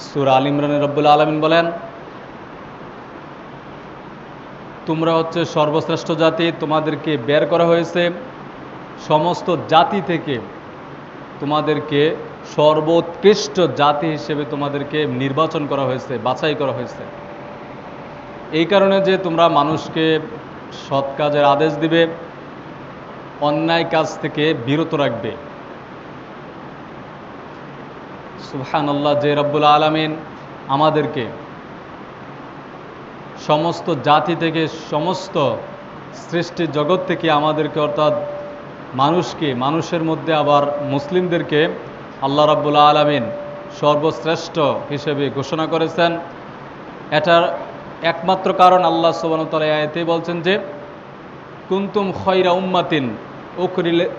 সূরা আল ইমরানে রব্বুল আলামিন বলেন, তোমরা হচ্ছে সর্বশ্রেষ্ঠ জাতি, তোমাদেরকে বের করা হয়েছে সমস্ত জাতি থেকে, তোমাদেরকে সর্বোৎকৃষ্ট জাতি হিসেবে তোমাদেরকে নির্বাচন করা হয়েছে, বাছাই করা হয়েছে। এই কারণে যে তোমরা মানুষকে সৎ কাজের আদেশ দিবে, অন্যায় কাজ থেকে বিরত রাখবে। সুবহানাল্লাহ, যে রব্বুল আলামিন আমাদেরকে সমস্ত জাতি থেকে, সমস্ত সৃষ্টি জগৎ থেকে আমাদেরকে, অর্থাৎ মানুষকে, মানুষের মধ্যে আবার মুসলিমদেরকে আল্লাহ রাব্বুল আলামিন সর্বশ্রেষ্ঠ হিসেবে ঘোষণা করেছেন। এটার একমাত্র কারণ আল্লাহ সুবহানাহু ওয়া তাআলা আয়াতেই বলছেন যে, কুনতুম খায়রা উম্মাতিন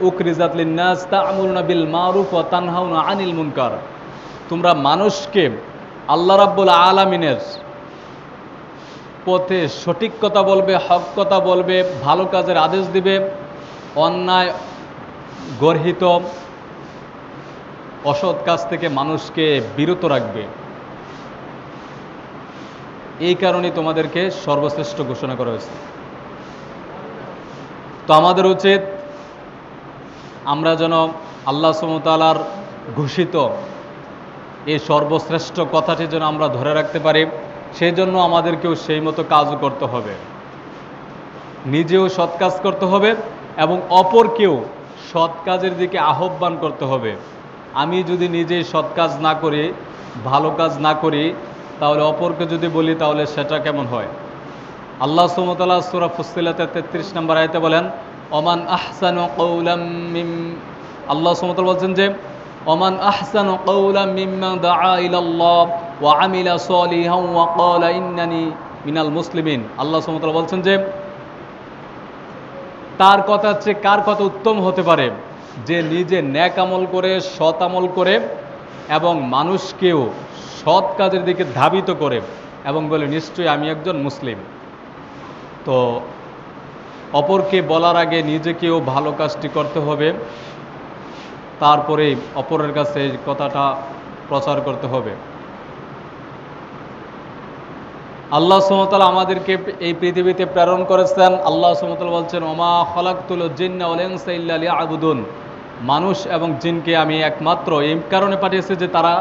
উখরিজাত লিন-নাস তা'মুরুনা বিল মারুফ ওয়া তানহাউনা আনিল মুনকার। তোমরা মানুষকে আল্লাহ রাব্বুল আলামিনের পথে সঠিক কথা বলবে, হক কথা বলবে, ভালো কাজের আদেশ দিবে, অন্যায় গর্হিত অসৎ কাজ থেকে মানুষকে বিরত রাখবে। এই কারণে তোমাদেরকে সর্বশ্রেষ্ঠ ঘোষণা করা হয়েছে। তো আমাদের উচিত আমরা যেন আল্লাহ সুবহানাহু ওয়া তাআলার ঘোষিত এই সর্বশ্রেষ্ঠ কথাটি যেন আমরা ধরে রাখতে পারি, সেই জন্য আমাদেরকেও সেই মতো কাজও করতে হবে, নিজেও সৎ কাজ করতে হবে এবং অপরকেও সৎ কাজের দিকে আহ্বান করতে হবে। আমি যদি নিজেই সৎ কাজ না করি, ভালো কাজ না করি, তাহলে অপরকে যদি বলি তাহলে সেটা কেমন হয়? আল্লাহ সুবহানাহু ওয়া তাআলা সূরা ফুসসিলাতের 33 নম্বর আয়াতে বলেন, ওমান আহসানু কাওলাম আল্লাহ সুবহানাহু ওয়া তাআলা বলছেন যে, ওমান আহসানু কাওলাম মিম্মান দাআ ইলাল্লাহ ওয়া আমিলা সলিহান ওয়া ক্বালা ইন্নানি মিনাল মুসলিমিন। আল্লাহ সুবহানাহু ওয়া তাআলা বলছেন যে, তার কথা হচ্ছে কার কথা উত্তম হতে পারে, যে নিজে নেক আমল করে, সৎ আমল করে এবং মানুষকেও সৎ কাজের দিকে ধাবিত করে এবং বলে নিশ্চয়ই আমি একজন মুসলিম। তো অপরকে বলার আগে নিজেকেও ভালো কাজটি করতে হবে, তারপরে অপরের কাছে এই কথাটা প্রচার করতে হবে। আল্লাহ সুবহানাহু ওয়া তাআলা আমাদেরকে এই পৃথিবীতে প্রেরণ করেছেন। আল্লাহ সুবহানাহু ওয়া তাআলা বলছেন, ওমা খালাকতুল জিন্না ওয়াল ইনসা ইল্লা লিয়াবুদুন। মানুষ এবং জিনকে আমি একমাত্র এই কারণে পাঠিয়েছি যে তারা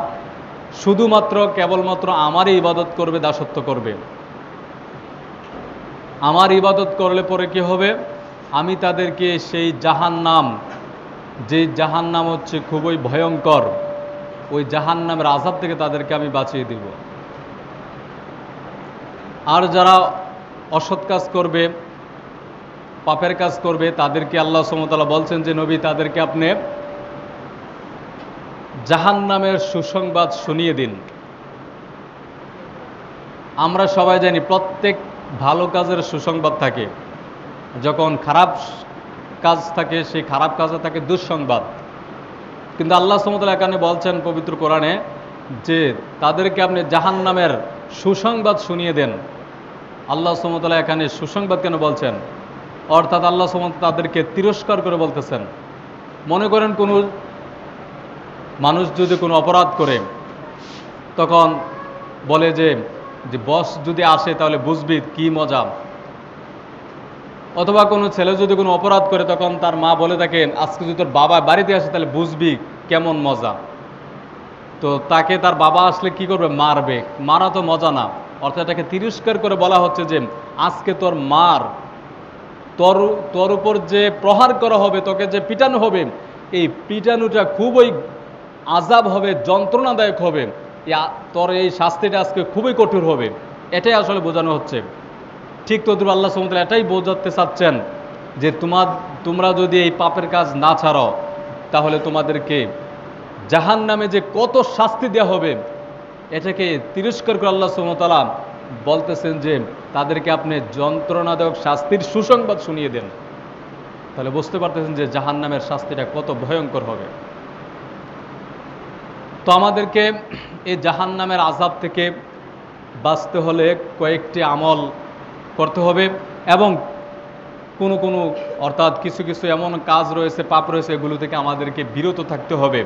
শুধুমাত্র কেবলমাত্র আমারই ইবাদত করবে, দাসত্ব করবে। আমার ইবাদত করলে পরে কি হবে? আমি তাদেরকে সেই জাহান্নাম, যে জাহান্নাম হচ্ছে খুবই ভয়ঙ্কর, ওই জাহান্নামের আযাব থেকে তাদেরকে আমি বাঁচিয়ে দিব। আর যারা অসৎ কাজ করবে, পাপের কাজ করবে, তাদেরকে আল্লাহ সুবহানাহু ওয়া তাআলা বলছেন যে, নবী তাদেরকে আপনি জাহান্নামের সুসংবাদ শুনিয়ে দিন। আমরা সবাই জানি প্রত্যেক ভালো কাজের সুসংবাদ থাকে, যখন খারাপ কাজ থাকে সেই খারাপ কাজে থাকে দুঃসংবাদ। কিন্তু আল্লাহ সুবহানাহু ওয়া তাআলা এখানে বলছেন পবিত্র কোরআনে যে তাদেরকে আপনি জাহান্নামের সুসংবাদ শুনিয়ে দেন। আল্লাহ সুবহানাহু ওয়া তাআলা এখানে সুসংবাদ কেন বলছেন? অর্থাৎ আল্লাহ সুবহানাহু ওয়া তাআলা তাদেরকে তিরস্কার করে বলতেছেন। মনে করেন কোনো মানুষ যদি কোনো অপরাধ করে, তখন বলে যে বস যদি আসে তাহলে বুঝবি কি মজা। অথবা কোনো ছেলে যদি কোনো অপরাধ করে, তখন তার মা বলে থাকেন আজকে যদি তোর বাবা বাড়িতে আসে তাহলে বুঝবি কেমন মজা। তো তাকে তার বাবা আসলে কি করবে? মারবে। মারা তো মজা না, অর্থাৎ এটাকে তিরস্কার করে বলা হচ্ছে যে আজকে তোর মার, তোর উপর যে প্রহার করা হবে, তোকে যে পিটানো হবে, এই পিটানোটা খুবই আযাব হবে, যন্ত্রণাদায়ক হবে, তোর এই শাস্তিটা আজকে খুবই কঠোর হবে। এটাই আসলে বোঝানো হচ্ছে। ঠিক তদ্রুপ আল্লাহ সুবহানাহু ওয়া তাআলা এটাই বোঝাতে চাচ্ছেন যে তোমরা যদি এই পাপের কাজ না ছাড়ো, তাহলে তোমাদেরকে জাহান্নামে যে কত শাস্তি দেওয়া হবে, এটাকে তিরস্কার করে আল্লাহ সুবহানাহু ওয়া তাআলা বলতেছেন যে তাদেরকে আপনি যন্ত্রণাদায়ক শাস্তির সুসংবাদ শুনিয়ে দেন। তাহলে বুঝতে পারতেছেন যে জাহান্নামের শাস্তিটা কত ভয়ঙ্কর হবে। তো আমাদেরকে এই জাহান্নামের আযাব থেকে বাঁচতে হলে কয়েকটি আমল করতে হবে এবং কোনো অর্থাৎ কিছু এমন কাজ রয়েছে, পাপ রয়েছে, এগুলো থেকে আমাদেরকে বিরত থাকতে হবে।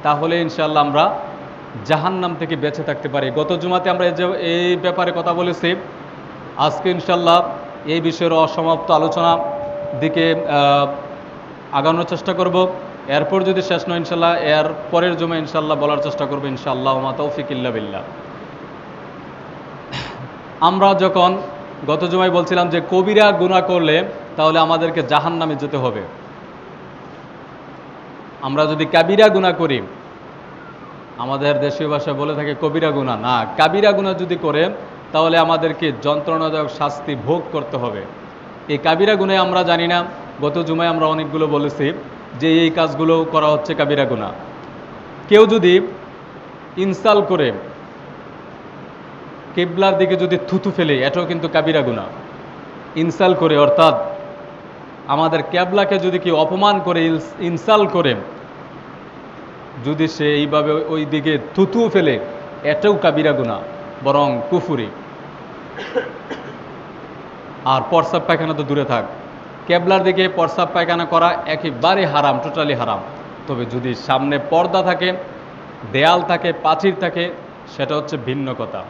তাহলে ইনশাআল্লাহ আমরা জাহান্নাম থেকে বেঁচে থাকতে পারি। গত জুমাতে আমরা এই ব্যাপারে কথা বলেছি। আজকে ইনশাল্লাহ এই বিষয়ের অসমাপ্ত আলোচনা দিকে আগানোর চেষ্টা করব। এরপর যদি শেষ নয় ইনশাল্লাহ এর পরের জমা ইনশাল্লাহ বলার চেষ্টা করবো ইনশাআল্লাহ মা তৌফিক ইল্লা বিল্লাহ। আমরা যখন গত জুমায় বলছিলাম যে কবিরা গুনাহ করলে তাহলে আমাদেরকে জাহান্নামে যেতে হবে। আমরা যদি কাবিরা গুনাহ করি, আমাদের দেশীয় ভাষায় বলে থাকে কবিরা গুনাহ, না, কাবিরা গুনাহ যদি করে তাহলে আমাদেরকে যন্ত্রণাদায়ক শাস্তি ভোগ করতে হবে। এই কাবিরা গুনাহ আমরা জানি না। গত জুমায় আমরা অনেকগুলো বলেছি যে এই কাজগুলো করা হচ্ছে কাবিরা গুনাহ। কেউ যদি ইনসাল করে কিবলার দিকে যদি থুতু ফেলে, এটাও কিন্তু কাবিরা গুনাহ। ইনসাল করে অর্থাৎ আমাদের কেবলাকে যদি কেউ অপমান করে, ইনসাল করে যদি সে এইভাবে ওই দিকে থুতু ফেলে, এটাও কাবিরা গুনাহ, বরং কুফরি। আর প্রস্রাব পায়খানা তো দূরে থাক, কেবলার দিকে প্রস্রাব পায়খানা করা একেবারে হারাম, টোটালি হারাম। তবে যদি সামনে পর্দা থাকে, দেয়াল থাকে, প্রাচীর থাকে, সেটা হচ্ছে ভিন্ন কথা।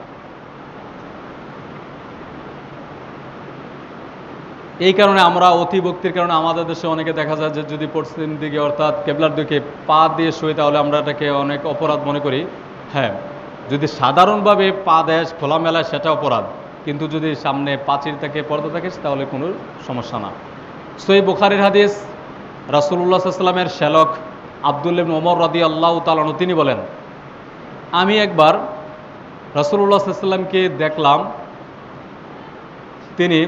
এই কারণে আমরা অতিভক্তির কারণে আমাদের দেশে অনেকে দেখা যায় যে যদি পশ্চিম দিকে অর্থাৎ কেবলার দিকে পা দিয়ে শুয়ে তাহলে আমরা এটাকে অনেক অপরাধ মনে করি। হ্যাঁ, যদি সাধারণভাবে পা দেয় খোলামেলায় সেটা অপরাধ, কিন্তু যদি সামনে প্রাচীর থাকে, পর্দা থাকে, তাহলে কোনো সমস্যা না। সহিহ বুখারীর হাদিস, রাসূলুল্লাহ সাল্লাল্লাহু আলাইহি ওয়াসাল্লামের শ্যালক আব্দুল্লাহ ইবনে ওমর রাদিয়াল্লাহু তাআলা আনহু তিনি বলেন, আমি একবার রাসূলুল্লাহ সাল্লাল্লাহু আলাইহি ওয়াসাল্লামকে দেখলাম, তিনি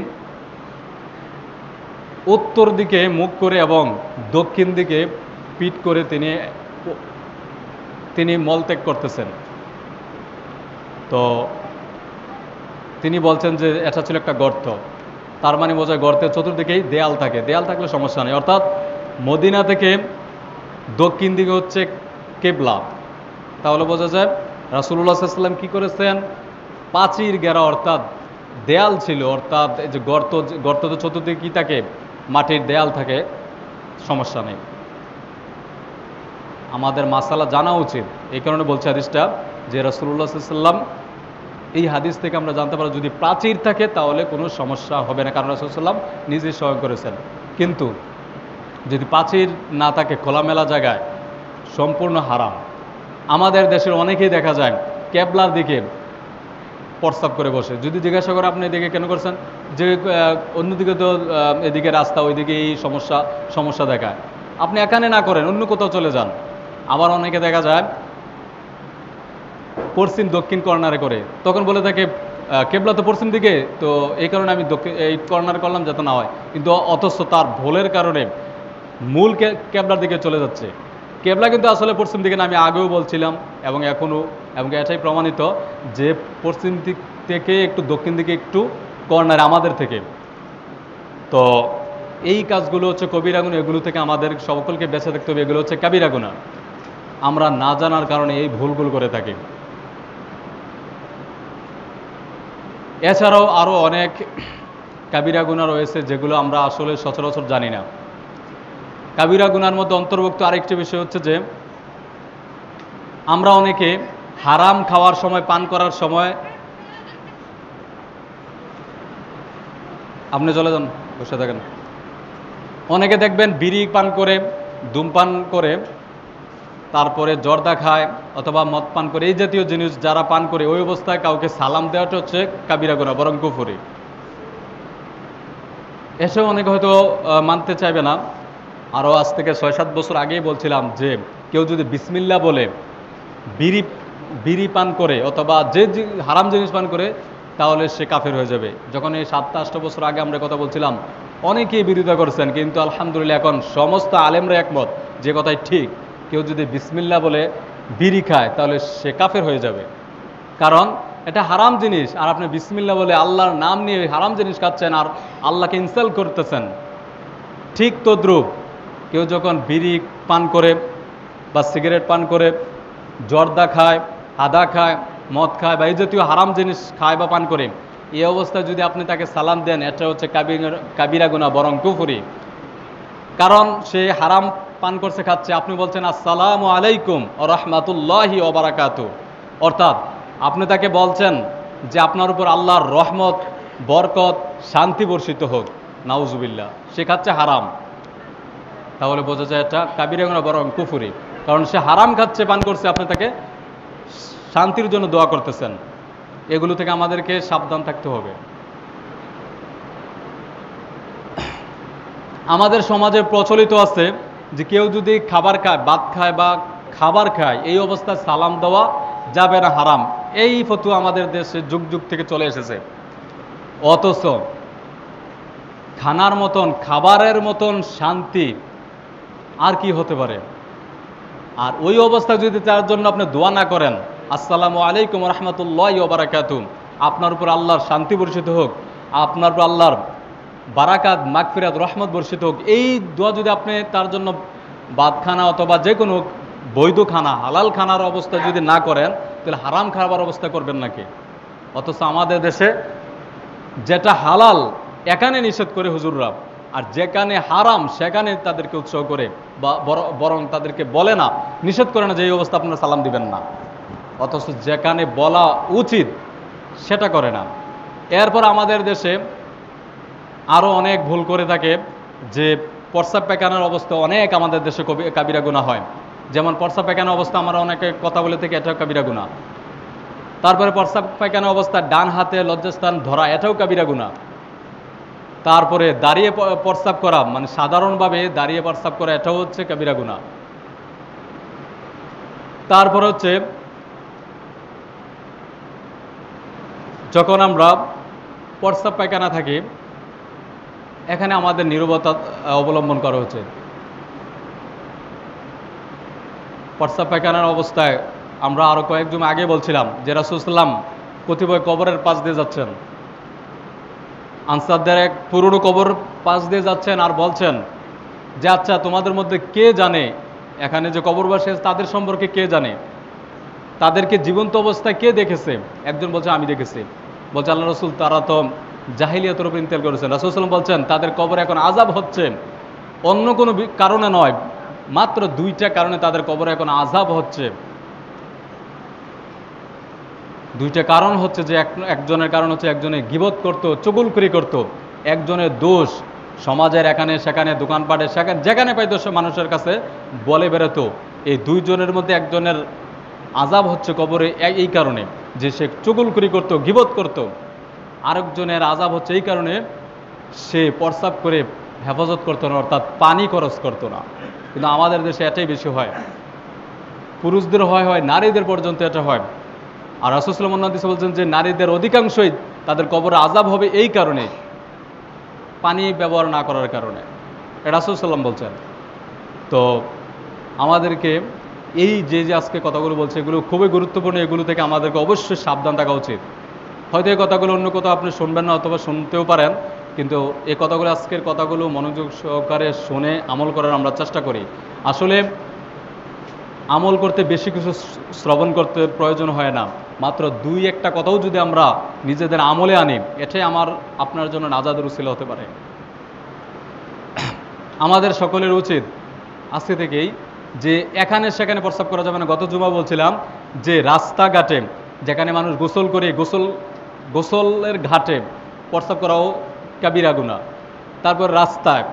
উত্তর দিকে মুখ করে এবং দক্ষিণ দিকে পিঠ করে তিনি মলত্যাগ করতেছেন। তো তিনি বলছেন যে এটা ছিল একটা গর্ত। তার মানে বোঝায় গর্তের চতুর্দিকেই দেয়াল থাকে, দেয়াল থাকলে সমস্যা নেই। অর্থাৎ মদিনা থেকে দক্ষিণ দিকে হচ্ছে কেবলা, তাহলে বোঝা যায় রাসূলুল্লাহ সাল্লাল্লাহু আলাইহি ওয়াসাল্লাম কী করেছেন, প্রাচীর ঘেরা অর্থাৎ দেয়াল ছিল, অর্থাৎ এই যে গর্ত তো চতুর্দিকে কী থাকে, মাটির দেয়াল থাকে, সমস্যা নেই। আমাদের মাসালা জানা উচিত। এই কারণে বলছে হাদিসটা যে রাসূলুল্লাহ সাল্লাল্লাহু আলাইহি ওয়াসাল্লাম, এই হাদিস থেকে আমরা জানতে পারি যদি প্রাচীর থাকে তাহলে কোনো সমস্যা হবে না, কারণ রাসূলুল্লাহ সাল্লাল্লাহু আলাইহি ওয়াসাল্লাম নিজেই স্বয়ং করেছেন। কিন্তু যদি প্রাচীর না থাকে, খোলামেলা জায়গায়, সম্পূর্ণ হারাম। আমাদের দেশের অনেকেই দেখা যায় কেবলার দিকে প্রস্তাব করে বসে। যদি জিজ্ঞাসা করে আপনি এদিকে কেন করছেন, যে অন্যদিকে তো এদিকে রাস্তা, ওইদিকে এই সমস্যা দেখায়, আপনি এখানে না করেন, অন্য কোথাও চলে যান। আবার অনেকে দেখা যায় পশ্চিম দক্ষিণ কর্নারে করে, তখন বলে থাকে কেবলা তো পশ্চিম দিকে, তো এই কারণে আমি এই কর্নার করলাম যাতে না হয়। কিন্তু অথচ তার ভুলের কারণে মূল কেবলার দিকে চলে যাচ্ছে। কেবলা কিন্তু আসলে পশ্চিম দিকে না, আমি আগেও বলছিলাম এবং এখনও, এবং এটাই প্রমাণিত যে পশ্চিম দিক থেকে একটু দক্ষিণ দিকে একটু কর্নারে আমাদের থেকে। তো এই কাজগুলো হচ্ছে কবিরা গুনাহ, এগুলো থেকে আমাদের সকলকে বেঁচে থাকতে হবে। এগুলো হচ্ছে কাবিরা গুনাহ। আমরা না জানার কারণে এই ভুলগুলো করে থাকি। এছাড়াও আরও অনেক কাবিরা গুনাহ রয়েছে যেগুলো আমরা আসলে সচরাচর জানি না। কাবিরা গুনার মধ্যে অন্তর্ভুক্ত আরেকটি বিষয় হচ্ছে যে আমরা অনেকে হারাম খাওয়ার সময়, পান করার সময়, আপনি চলে যান, বসে থাকেন, অনেকে দেখবেন বিড়ি পান করে, ধূমপান করে, তারপরে জর্দা খায় অথবা মদ পান করে, এই জাতীয় জিনিস যারা পান করে ওই অবস্থায় কাউকে সালাম দেওয়াটা হচ্ছে কাবিরা গুনাহ, বরং কুফরি। এসব অনেকে হয়তো মানতে চাইবে না। আরও আজ থেকে ৬-৭ বছর আগেই বলছিলাম যে কেউ যদি বিসমিল্লাহ বলে বিড়ি পান করে অথবা যে হারাম জিনিস পান করে তাহলে সে কাফের হয়ে যাবে। যখন এই ৭-৮ বছর আগে আমরা কথা বলছিলাম অনেকেই বিরোধিতা করছেন, কিন্তু আলহামদুলিল্লাহ এখন সমস্ত আলেমরা একমত যে কথাই ঠিক। কেউ যদি বিসমিল্লাহ বলে বিড়ি খায় তাহলে সে কাফের হয়ে যাবে, কারণ এটা হারাম জিনিস। আর আপনি বিসমিল্লাহ বলে আল্লাহর নাম নিয়ে হারাম জিনিস খাচ্ছেন আর আল্লাহকে ইনসাল্ট করতেছেন। ঠিক তদ্রূপ কেউ যখন বিড়ি পান করে বা সিগারেট পান করে, জর্দা খায়, আদা খায়, মদ খায় বা এই জাতীয় হারাম জিনিস খায় বা পান করে, এই অবস্থায় যদি আপনি তাকে সালাম দেন, এটা হচ্ছে কাবিরা গুনাহ, বরং কুফরি। কারণ সে হারাম পান করছে, খাচ্ছে, আপনি বলছেন আসসালামু আলাইকুম ওয়া রাহমাতুল্লাহি ওয়া বারাকাতুহু, অর্থাৎ আপনি তাকে বলছেন যে আপনার উপর আল্লাহর রহমত, বরকত, শান্তি বর্ষিত হোক, নাউজুবিল্লাহ, সে খাচ্ছে হারাম, তাহলে বোঝা যায় এটা কাবিরা গুনাহ, বরং কুফরি। কারণ সে হারাম খাচ্ছে, পান করছে, আপনি তাকে শান্তির জন্য দোয়া করতেছেন। এগুলো থেকে আমাদেরকে সাবধান থাকতে হবে। আমাদের সমাজে প্রচলিত আছে যে কেউ যদি খাবার খায়, ভাত খায় বা খাবার খায়, এই অবস্থায় সালাম দেওয়া যাবে না, হারাম। এই ফতোয়া আমাদের দেশে যুগ যুগ থেকে চলে এসেছে। অথচ খানার মতন, খাবারের মতন শান্তি আর কি হতে পারে? আর ওই অবস্থায় যদি তার জন্য আপনি দোয়া না করেন, আসসালামু আলাইকুম রহমতুল্লাহি ওয়া বারাকাতুহু, আপনার উপর আল্লাহর শান্তি বর্ষিত হোক, আপনার উপর আল্লাহর বারাকাত, মাগফিরাত, রহমত বর্ষিত হোক, এই দোয়া যদি আপনি তার জন্য ভাত খানা অথবা যে কোনো বৈধ খানা, হালাল খানার অবস্থা যদি না করেন, তাহলে হারাম খাবার অবস্থা করবেন নাকি? অথচ আমাদের দেশে যেটা হালাল এখানে নিষেধ করে হুজুররা, আর যেখানে হারাম সেখানে তাদেরকে উৎসাহ করে, বা বরং তাদেরকে বলে না, নিষেধ করে না যে এই অবস্থা আপনারা সালাম দিবেন না। অথচ যেখানে বলা উচিত সেটা করে না। এরপর আমাদের দেশে আরও অনেক ভুল করে থাকে, যে প্রস্রাব পায়খানার অবস্থা অনেক আমাদের দেশে কাবিরা গুনাহ হয়। যেমন প্রস্রাব পায়খানা অবস্থা আমরা অনেকে কথা বলে থেকে, এটাও কাবিরা গুনাহ। তারপরে প্রস্রাব পায়খানা অবস্থা ডান হাতে লজ্জাস্থান ধরা, এটাও কাবিরা গুনাহ। তারপরে দাঁড়িয়ে প্রস্রাব করা, মানে সাধারণভাবে দাঁড়িয়ে প্রস্রাব করা, এটাও হচ্ছে কাবিরা গুনাহ। তারপর হচ্ছে যখন আমরা প্রস্রাব পায়খানা থাকি, এখানে আমাদের নীরবতা অবলম্বন করা হচ্ছে। প্রস্রাব পায়খানার অবস্থায় আমরা আরও কয়েকজন আগে বলছিলাম যে রাসূল সাল্লাল্লাহু আলাইহি ওয়াসাল্লাম কতিপয় কবরের পাশ দিয়ে যাচ্ছেন, আনসারদের এক পুরনো কবর পাশ দিয়ে যাচ্ছেন, আর বলছেন যে আচ্ছা, তোমাদের মধ্যে কে জানে এখানে যে কবরবাসী আছে তাদের সম্পর্কে কে জানে, তাদেরকে জীবন্ত অবস্থায় কে দেখেছে? একজন বলছে আমি দেখেছি। বলছে আল্লাহ রসুল, তারা তো জাহিলিয়াতের উপর ইন্তেকাল করেছেন। রাসূল সাল্লাল্লাহু আলাইহি ওয়াসাল্লাম বলছেন তাদের কবরে এখন আযাব হচ্ছে, অন্য কোনো কারণে নয়, মাত্র দুইটা কারণে তাদের কবরে এখন আযাব হচ্ছে। দুইটা কারণ হচ্ছে যে একজনের কারণ হচ্ছে একজনে গীবত করতো, চুগলখড়ি করতো, একজনের দোষ সমাজের এখানে সেখানে, দোকানপাটে সেখানে যেখানে পাইতো মানুষের কাছে বলে বেরোতো। এই দুইজনের মধ্যে একজনের আযাব হচ্ছে কবরে এই কারণে যে সে চুগলখড়ি করতো, গীবত করতো। আরেকজনের আযাব হচ্ছে এই কারণে সে প্রস্রাব করে হেফাজত করতো না, অর্থাৎ পানি খরচ করতো না। কিন্তু আমাদের দেশে এটাই বেশি হয়, পুরুষদের হয়, নারীদের পর্যন্ত এটা হয়। আর রাসূল সাল্লাল্লাহু আলাইহি ওয়াসাল্লাম বলছেন যে নারীদের অধিকাংশই তাদের কবরে আযাব হবে এই কারণে, পানি ব্যবহার না করার কারণে। এটা রাসূল সাল্লাল্লাহু আলাইহি ওয়াসাল্লাম বলছেন। তো আমাদেরকে এই যে আজকে কথাগুলো বলছে, এগুলো খুবই গুরুত্বপূর্ণ। এগুলো থেকে আমাদেরকে অবশ্যই সাবধান থাকা উচিত। হয়তো এই কথাগুলো অন্য কোথাও আপনি শুনবেন না, অথবা শুনতেও পারেন, কিন্তু এই কথাগুলো, আজকের কথাগুলো মনোযোগ সহকারে শুনে আমল করার আমরা চেষ্টা করি। আসলে আমল করতে বেশি কিছু শ্রবণ করতে প্রয়োজন হয় না, মাত্র দুই একটা কথাও যদি আমরা নিজেদের আমলে আনি, এটাই আপনার জন্য নাজাদের উসিলা হতে পারে। আমাদের সকলের উচিত আজকে থেকেই যে এখানে সেখানে প্রস্রাব করা যাবে না। গত জুমা বলছিলাম যে রাস্তাঘাটে যেখানে মানুষ গোসল করে, গোসলের ঘাটে প্রস্রাব করাও কাবিরা গুনাহ। তারপর রাস্তায়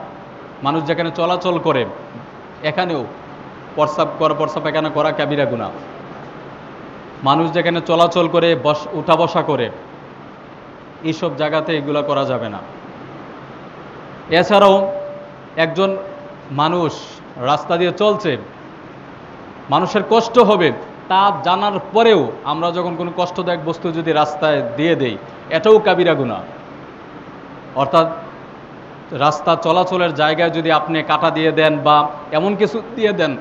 মানুষ যেখানে চলাচল করে, এখানেও প্রস্রাব পায়খানা করা কাবিরা গুনাহ। মানুষ যেখানে চলাচল করে, উঠা বসা করে, এইসব জায়গাতে এগুলো করা যাবে না। এছাড়াও একজন মানুষ রাস্তা দিয়ে চলছে, মানুষের কষ্ট হবে, তা জানার পরেও আমরা যখন কোনো কষ্টদায়ক বস্তু যদি রাস্তায় দিয়ে দেই, এটাও কাবিরা গুনাহ। অর্থাৎ রাস্তা চলাচলের জায়গায় যদি আপনি কাঁটা দিয়ে দেন বা এমন কিছু দিয়ে দেন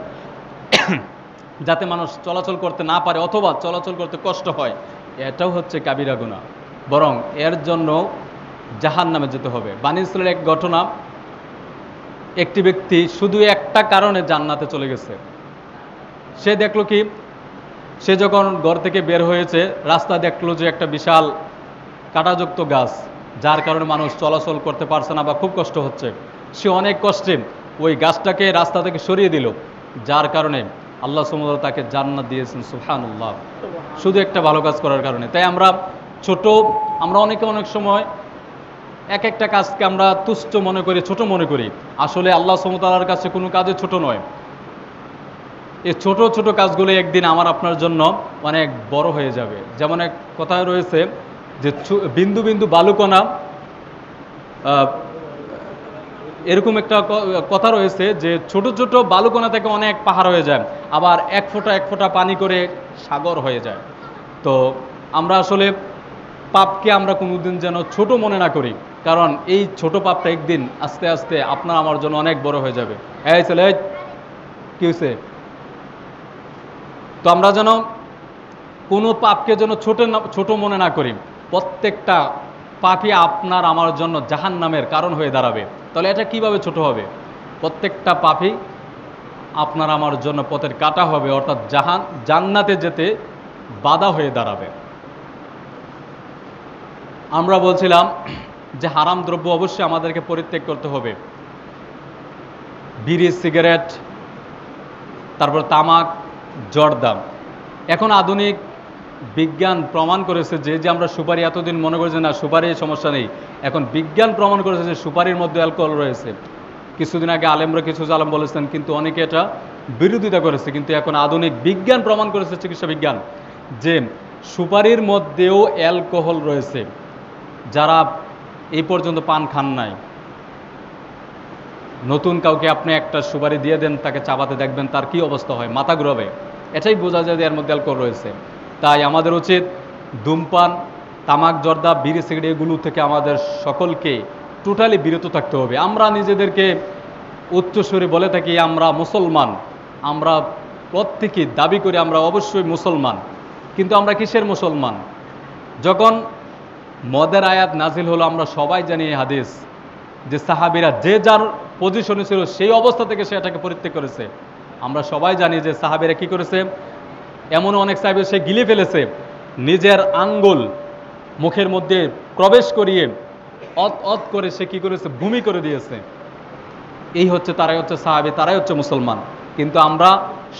যাতে মানুষ চলাচল করতে না পারে অথবা চলাচল করতে কষ্ট হয়, এটাও হচ্ছে কাবিরা গুনাহ। বরং এর জন্য জাহান্নামে যেতে হবে। বনী ইসরাইলের এক ঘটনা, একটি ব্যক্তি শুধু একটা কারণে জান্নাতে চলে গেছে। সে দেখলো কি, সে যখন ঘর থেকে বের হয়েছে, রাস্তা দেখলো যে একটা বিশাল কাঁটাযুক্ত গাছ, যার কারণে মানুষ চলাচল করতে পারছে না বা খুব কষ্ট হচ্ছে। সে অনেক কষ্টে ওই গাছটাকে রাস্তা থেকে সরিয়ে দিল, যার কারণে আল্লাহ সুবহানাহু ওয়া তাআলা তাকে জান্নাত দিয়েছেন, সুবহানাল্লাহ, শুধু একটা ভালো কাজ করার কারণে। তাই আমরা অনেকে অনেক সময় এক একটা কাজকে আমরা তুচ্ছ মনে করি, ছোট মনে করি। আসলে আল্লাহ সুবহানাহু ওয়া তাআলার কাছে কোনো কাজে ছোট নয়। এই ছোট ছোট কাজগুলো একদিন আমার আপনার জন্য অনেক বড় হয়ে যাবে। যেমন এক কথায় রয়েছে যে বিন্দু বিন্দু বালুকণা, এরকম একটা কথা রয়েছে যে ছোট ছোট বালুকণা থেকে অনেক পাহাড় হয়ে যায়, আবার এক ফোঁটা পানি করে সাগর হয়ে যায়। তো আমরা আসলে পাপকে আমরা কোনোদিন যেন ছোট মনে না করি, কারণ এই ছোট পাপটা একদিন আস্তে আস্তে আপনার আমার জন্য অনেক বড় হয়ে যাবে। এই ছেলে, কি হয়েছে? তো আমরা যেন কোনো পাপকে যেন ছোট মনে না করি। প্রত্যেকটা পাপই আপনার আমার জন্য জাহান্নামের কারণ হয়ে দাঁড়াবে। তাহলে এটা কিভাবে ছোট হবে? প্রত্যেকটা পাপই আপনার আমার জন্য পথের কাটা হবে, অর্থাৎ জান্নাতে যেতে বাধা হয়ে দাঁড়াবে। আমরা বলছিলাম যে হারাম দ্রব্য অবশ্যই আমাদেরকে পরিত্যাগ করতে হবে। বিড়ি, সিগারেট, তারপর তামাক, জর্দা। এখন আধুনিক বিজ্ঞান প্রমাণ করেছে যে আমরা সুপারি এতদিন মনে করি যে না, সুপারির সমস্যা নেই, এখন বিজ্ঞান প্রমাণ করেছে যে সুপারির মধ্যে অ্যালকোহল রয়েছে। কিছুদিন আগে আলেমরা কিছু আলেম বলেছেন, কিন্তু অনেকে এটা বিরোধিতা করেছে। কিন্তু এখন আধুনিক বিজ্ঞান প্রমাণ করেছে, চিকিৎসা বিজ্ঞান, যে সুপারির মধ্যেও অ্যালকোহল রয়েছে। যারা এই পর্যন্ত পান খান নাই, নতুন কাউকে আপনি একটা সুপারি দিয়ে দেন, তাকে চাবাতে দেখবেন তার কি অবস্থা হয়, মাথা ঘুরাবে। এটাই বোঝা যায় যে এর মধ্যে অ্যালকোহল রয়েছে। তাই আমাদের উচিত ধূমপান, তামাক, জর্দা, বিড়ি, সিগারেট এগুলো থেকে আমাদের সকলকে টোটালি বিরত থাকতে হবে। আমরা নিজেদেরকে উচ্চস্বরে বলে থাকি আমরা মুসলমান, আমরা প্রত্যেকেই দাবি করি আমরা অবশ্যই মুসলমান, কিন্তু আমরা কিসের মুসলমান? যখন মদের আয়াত নাজিল হলো, আমরা সবাই জানি এই হাদিস, যে সাহাবীরা যে যার পজিশনে ছিল সেই অবস্থা থেকে সে এটাকে পরিত্যাগ করেছে। আমরা সবাই জানি যে সাহাবীরা কি করেছে। এমন অনেক সাহাবী সে গিলে ফেলেছে, নিজের আঙ্গুল মুখের মধ্যে প্রবেশ করিয়ে অত করে সে কি করেছে, ভূমি করে দিয়েছে। তারাই হচ্ছে সাহাবী, তারাই হচ্ছে মুসলমান। কিন্তু আমরা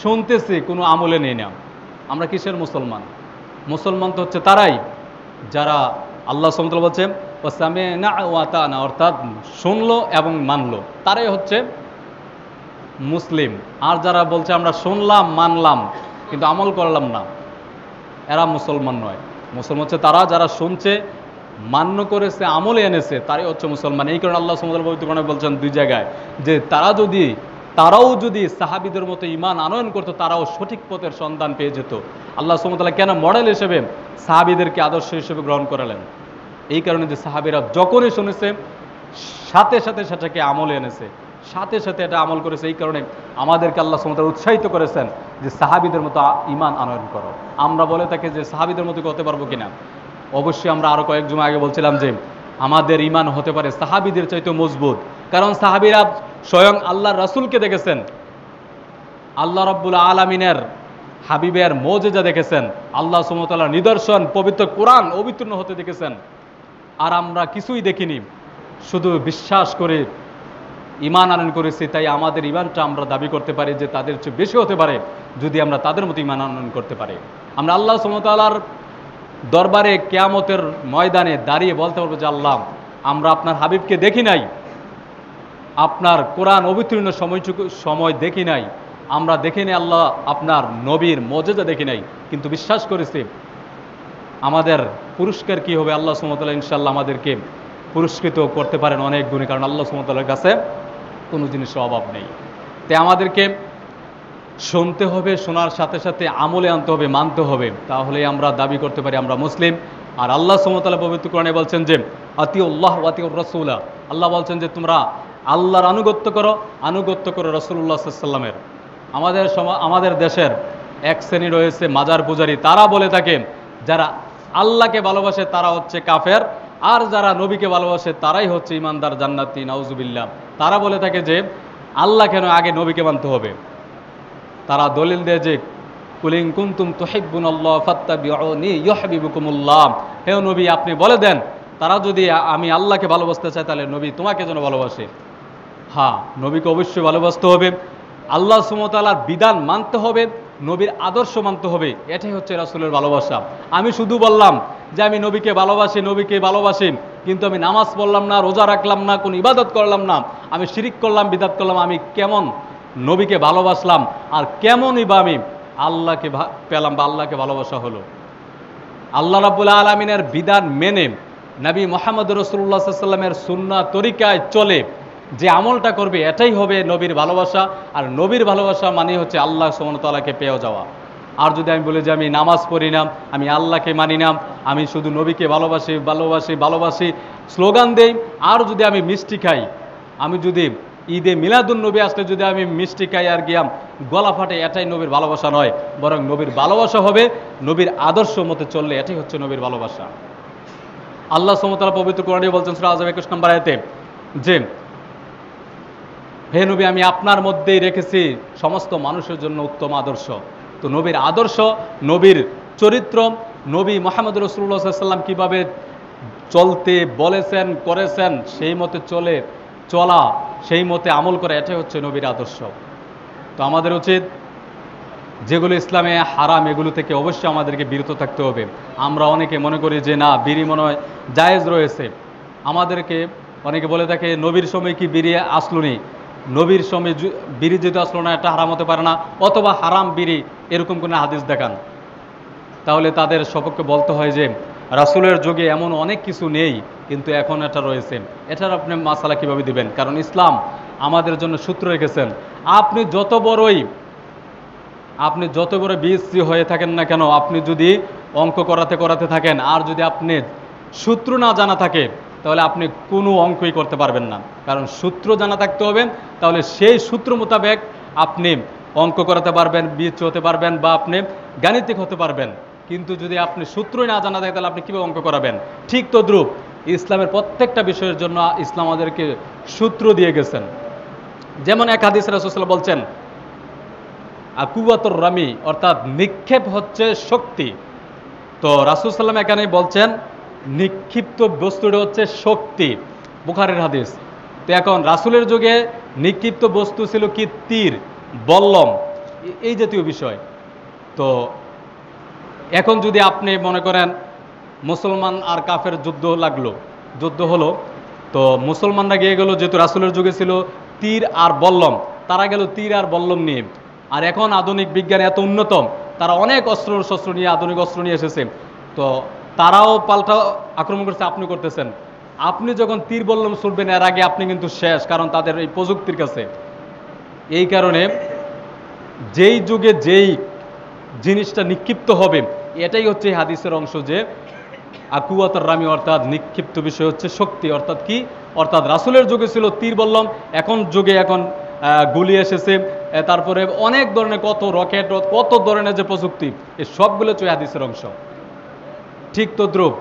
শুনতেছি, কোনো আমলে নেই না। আমরা কিসের মুসলমান? মুসলমান তো হচ্ছে তারাই যারা আল্লাহ সুবহানাহু ওয়া তাআলা বলছেন ওয়াসামি'না ওয়া আতা'না, অর্থাৎ শুনলো এবং মানলো, তারাই হচ্ছে মুসলিম। আর যারা বলছে আমরা শুনলাম, মানলাম, কিন্তু আমল করলাম না, এরা মুসলমান নয়। মুসলমান হচ্ছে তারা যারা শুনছে, মান্য করেছে, আমলে এনেছে, তারাই হচ্ছে মুসলমান। এই কারণে আল্লাহ সুবহানাহু ওয়া তাআলা পবিত্র কোরআনে বলছেন দুই জায়গায়, যে তারাও যদি সাহাবীদের মতো ঈমান আনয়ন করতো, তারাও সঠিক পথের সন্ধান পেয়ে যেত। আল্লাহ সুবহানাহু ওয়া তাআলা কেন মডেল হিসেবে সাহাবীদেরকে আদর্শ হিসেবে গ্রহণ করালেন? এই কারণে যে সাহাবীরা যখনই শুনেছে সাথে সাথে সেটাকে আমলে এনেছে, সাথে সাথে এটা আমল করেছে। এই কারণে আমাদেরকে আল্লাহ সুবহানাহু ওয়া তাআলা উৎসাহিত করেছেন যে সাহাবীদের মতো ঈমান আনয়ন করো। আমরা বলে থাকি যে সাহাবীদের মতো হতে পারবো কিনা? অবশ্যই। আমরা আরো কয়েক জুমা আগে বলছিলাম যে আমাদের ঈমান হতে পারে সাহাবীদের চাইতে মজবুত, কারণ সাহাবীরা স্বয়ং আল্লাহর রাসূলকে দেখেছেন, আল্লাহ রাব্বুল আলামিনের হাবিবের মুজিজা দেখেছেন, আল্লাহ সুবহানাহু ওয়া তাআলার নিদর্শন পবিত্র কোরআন অবতীর্ণ হতে দেখেছেন। আর আমরা কিছুই দেখিনি, শুধু বিশ্বাস করে ঈমান আনয়ন করেছি। তাই আমাদের ঈমানটা আমরা দাবি করতে পারি যে তাদের চেয়ে বেশি হতে পারে যদি আমরা তাদের মতো ঈমান আনয়ন করতে পারি। আমরা আল্লাহ সুবহানাহু ওয়া তাআলার দরবারে কিয়ামতের ময়দানে দাঁড়িয়ে বলতে পারবো যে আল্লাহ, আমরা আপনার হাবিবকে দেখি নাই, আপনার কোরআন অবতীর্ণ সময় দেখি নাই, আমরা দেখি নাই আল্লাহ আপনার নবীর মুজিজা দেখি নাই, কিন্তু বিশ্বাস করেছি। আমাদের পুরস্কার কি হবে? আল্লাহ সুবহানাহু ওয়া তাআলা ইনশাআল্লাহ আমাদেরকে পুরস্কৃত করতে পারেন অনেক গুণে, কারণ আল্লাহ সুবহানাহু ওয়া তাআলার কাছে কোনো জিনিসের অভাব নেই। তাই আমাদেরকে শুনতে হবে, শোনার সাথে সাথে আমলে আনতে হবে, মানতে হবে, তাহলে আমরা দাবি করতে পারি আমরা মুসলিম। আর আল্লাহ সুবহানাহু ওয়া তাআলা পবিত্র কোরআনে বলছেন যে আতিউল্লাহ ওয়া আতিউর রাসূলা, আল্লাহ বলছেন যে তোমরা আল্লাহর আনুগত্য করো রাসূলুল্লাহ সাল্লাল্লাহু আলাইহি ওয়াসাল্লামের। আমাদের দেশের এক শ্রেণী রয়েছে মাজার পূজারী, তারা বলে থাকে যারা আল্লাহকে ভালোবাসে তারা হচ্ছে কাফের, আর যারা নবীকে ভালোবাসে তারাই হচ্ছে ইমানদার জান্নাতি, নাউজুবিল্লাহ। তারা বলে থাকে যে আল্লাহ কেন, আগে নবীকে মানতে হবে। তারা দলিল দেয় যে কুলিন কুনতুম তুহিব্বুনাল্লাহ ফাত্তাবিউনি ইউহিব্বুকুমুল্লাহ, হে নবী আপনি বলে দেন তারা যদি আমি আল্লাহকে ভালোবাসতে চায় তাহলে নবী তোমাকে যেন ভালোবাসে। হ্যাঁ, নবীকে অবশ্যই ভালোবাসতে হবে, আল্লাহ সুবহানাহু ওয়া তাআলার বিধান মানতে হবে, নবীর আদর্শ মানতে হবে। এটাই হচ্ছে রাসূলের ভালোবাসা। আমি শুধু বললাম যে আমি নবীকে ভালোবাসি, নবীকে ভালোবাসি, কিন্তু আমি নামাজ পড়লাম না, রোজা রাখলাম না, কোনো ইবাদত করলাম না, আমি শিরিক করলাম, বিদআত করলাম, আমি কেমন নবীকে ভালোবাসলাম আর কেমনই বা আমি আল্লাহকে পেলাম বা আল্লাহকে ভালোবাসা হলো? আল্লাহ রাব্বুল আলামিনের বিধান মেনে নবী মুহাম্মদ রাসূলুল্লাহ সাল্লাল্লাহু আলাইহি ওয়াসাল্লামের সুন্নাহ তরিকায় চলে যে আমলটা করবে, এটাই হবে নবীর ভালোবাসা। আর নবীর ভালোবাসা মানে হচ্ছে আল্লাহ সুবহানাহু ওয়া তাআলাকে পেয়ে যাওয়া। আর যদি আমি বলি যে আমি নামাজ পড়ি না, আমি আল্লাহকে মানি না, আমি শুধু নবীকে ভালোবাসি ভালোবাসি ভালোবাসি স্লোগান দেই, আর যদি আমি মিষ্টি খাই, আমি যদি ঈদে মিলাদুন নবী আসলে যদি আমি মিষ্টি খাই আর গিয়াম গলা ফাটে, এটাই নবীর ভালোবাসা নয়। বরং নবীর ভালোবাসা হবে নবীর আদর্শ মতে চললে, এটাই হচ্ছে নবীর ভালোবাসা। আল্লাহ সুবহানাহু ওয়া তাআলা পবিত্র কোরআনে বলছেন সূরা আযব 21 নম্বর আয়াতে যে হে নবী, আমি আপনার মধ্যেই রেখেছি সমস্ত মানুষের জন্য উত্তম আদর্শ। তো নবীর আদর্শ, নবীর চরিত্র, নবী মুহাম্মদ রাসূলুল্লাহ সাল্লাল্লাহু আলাইহি ওয়াসাল্লাম কীভাবে চলতে বলেছেন করেছেন, সেই মতে চলা, সেই মতে আমল করে, এটাই হচ্ছে নবীর আদর্শ। তো আমাদের উচিত যেগুলো ইসলামে হারাম এগুলো থেকে অবশ্যই আমাদেরকে বিরত থাকতে হবে। আমরা অনেকে মনে করি যে না, বিড়ি মনে হয় জায়েজ রয়েছে। আমাদেরকে অনেকে বলে থাকে নবীর সময় কি বিড়ি আসলো নি, নবীর সময় বিড়ি যেহেতু আসলো না, এটা হারাম হতে পারে না, অথবা হারাম বিড়ি, এরকম কোনো হাদিস দেখান। তাহলে তাদের সপক্ষে বলতে হয় যে রাসূলের যুগে এমন অনেক কিছু নেই, কিন্তু এখন এটা রয়েছে। এটার আপনি মাসালা কীভাবে দিবেন? কারণ ইসলাম আমাদের জন্য সূত্র রেখেছেন। আপনি যত বড় বিএসসি হয়ে থাকেন না কেন, আপনি যদি অঙ্ক করাতে থাকেন আর যদি আপনি সূত্র না জানা থাকে, তাহলে আপনি কোনো অঙ্কই করতে পারবেন না। কারণ সূত্র জানা থাকতে হবে, তাহলে সেই সূত্র মোতাবেক আপনি অঙ্ক করাতে পারবেন, বিএসসি হতে পারবেন, বা আপনি গাণিতিক হতে পারবেন। কিন্তু যদি আপনি সূত্রই না জানা থাকে, তাহলে আপনি কীভাবে অঙ্ক করাবেন? ঠিক তদ্রূপ ইসলামের প্রত্যেকটা বিষয়ের জন্য ইসলাম আমাদেরকে সূত্র দিয়ে গেছেন। যেমন এক হাদিসে রাসূল সাল্লাল্লাহু আলাইহি ওয়াসাল্লাম বলছেন আকুওয়াতুর রামি, অর্থাৎ নিক্ষেপ হচ্ছে শক্তি। তো রাসূল সাল্লাল্লাহু এখানে বলছেন নিক্ষিপ্ত বস্তুটা হচ্ছে শক্তি, বুখারীর হাদিস। তো এখন রাসূলের যুগে নিক্ষিপ্ত বস্তু ছিল কি? তীর, বল্লম, এই জাতীয় বিষয়। তো এখন যদি আপনি মনে করেন মুসলমান আর কাফের যুদ্ধ হলো, তো মুসলমানরা গিয়ে গেল, যেহেতু রাসূলের যুগে ছিল তীর আর বল্লম, তারা গেল তীর আর বল্লম নিয়ে। আর এখন আধুনিক বিজ্ঞান এত উন্নত, তারা অনেক শস্ত্র নিয়ে, আধুনিক অস্ত্র নিয়ে এসেছে। তো তারাও পাল্টা আক্রমণ করছে, আপনি করতেছেন। আপনি যখন তীর বল্লম ছুটবেন, এর আগে আপনি কিন্তু শেষ, কারণ তাদের এই প্রযুক্তির কাছে। এই কারণে যেই যুগে যেই জিনিসটা নিক্ষিপ্ত হবে, এটাই হচ্ছে হাদিসের অংশ যে আকুওয়াতুর রামি, অর্থাৎ নিক্ষিপ্ত বিষয় হচ্ছে শক্তি। অর্থাৎ কি? অর্থাৎ রাসূলের যুগে ছিল তীর বল্লম, এখন গুলি এসেছে, তারপরে অনেক ধরনের কত রকেট, কত ধরনের যে প্রযুক্তি, এই সবগুলো হচ্ছে হাদিসের অংশ। ঠিক তদ্রূপ